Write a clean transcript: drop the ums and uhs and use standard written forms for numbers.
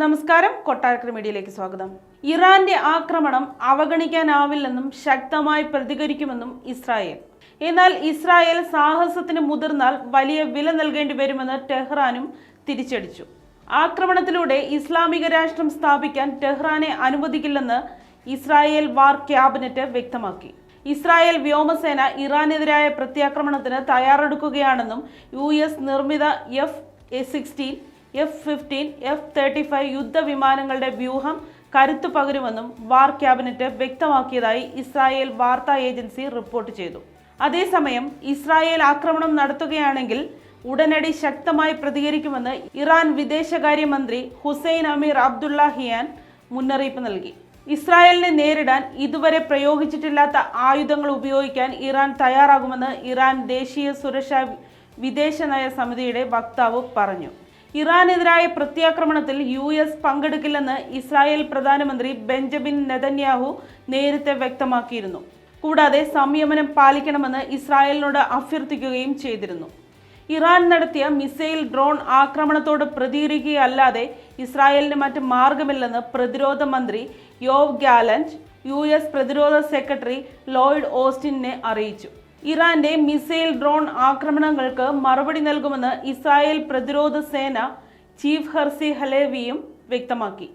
നമസ്കാരം, കൊട്ടാരക്കര മീഡിയയിലേക്ക് സ്വാഗതം. ഇറാന്റെ ആക്രമണം അവഗണിക്കാനാവില്ലെന്നും ശക്തമായി പ്രതികരിക്കുമെന്നും ഇസ്രായേൽ. എന്നാൽ ഇസ്രായേൽ സാഹസത്തിന് മുതിർന്നാൽ വലിയ വില നൽകേണ്ടി വരുമെന്ന് ടെഹ്റാനും തിരിച്ചടിച്ചു. ആക്രമണത്തിലൂടെ ഇസ്ലാമിക രാഷ്ട്രം സ്ഥാപിക്കാൻ ടെഹ്റാനെ അനുവദിക്കില്ലെന്ന് ഇസ്രായേൽ വാർ ക്യാബിനറ്റ് വ്യക്തമാക്കി. ഇസ്രായേൽ വ്യോമസേന ഇറാനെതിരായ പ്രത്യാക്രമണത്തിന് തയ്യാറെടുക്കുകയാണെന്നും US നിർമ്മിത F-16, F-15, F-35 യുദ്ധവിമാനങ്ങളുടെ വ്യൂഹം കരുത്തു പകരുമെന്നും വാർ ക്യാബിനറ്റ് വ്യക്തമാക്കിയതായി ഇസ്രായേൽ വാർത്താ ഏജൻസി റിപ്പോർട്ട് ചെയ്തു. അതേസമയം ഇസ്രായേൽ ആക്രമണം നടത്തുകയാണെങ്കിൽ ഉടനടി ശക്തമായി പ്രതികരിക്കുമെന്ന് ഇറാൻ വിദേശകാര്യമന്ത്രി ഹുസൈൻ അമീർ അബ്ദുള്ളാഹിയാൻ മുന്നറിയിപ്പ് നൽകി. ഇസ്രായേലിനെ നേരിടാൻ ഇതുവരെ പ്രയോഗിച്ചിട്ടില്ലാത്ത ആയുധങ്ങൾ ഉപയോഗിക്കാൻ ഇറാൻ തയ്യാറാകുമെന്ന് ഇറാൻ ദേശീയ സുരക്ഷാ വിദേശനയ സമിതിയുടെ വക്താവ് പറഞ്ഞു. ഇറാനെതിരായ പ്രത്യാക്രമണത്തിൽ US പങ്കെടുക്കില്ലെന്ന് ഇസ്രായേൽ പ്രധാനമന്ത്രി ബെഞ്ചമിൻ നെതന്യാഹു നേരത്തെ വ്യക്തമാക്കിയിരുന്നു. കൂടാതെ സംയമനം പാലിക്കണമെന്ന് ഇസ്രായേലിനോട് അഭ്യർത്ഥിക്കുകയും ചെയ്തിരുന്നു. ഇറാൻ നടത്തിയ മിസൈൽ ഡ്രോൺ ആക്രമണത്തോട് പ്രതികരിക്കുകയല്ലാതെ ഇസ്രായേലിന് മറ്റ് മാർഗമില്ലെന്ന് പ്രതിരോധ മന്ത്രി യോവ് ഗാലന്റ് US പ്രതിരോധ സെക്രട്ടറി ലോയിഡ് ഓസ്റ്റിനെ അറിയിച്ചു. ഇറാന്റെ മിസൈൽ ഡ്രോൺ ആക്രമണങ്ങൾക്ക് മറുപടി നൽകുമെന്ന് ഇസ്രായേൽ പ്രതിരോധ സേന ചീഫ് ഹെർസി ഹലേവിയും വ്യക്തമാക്കി.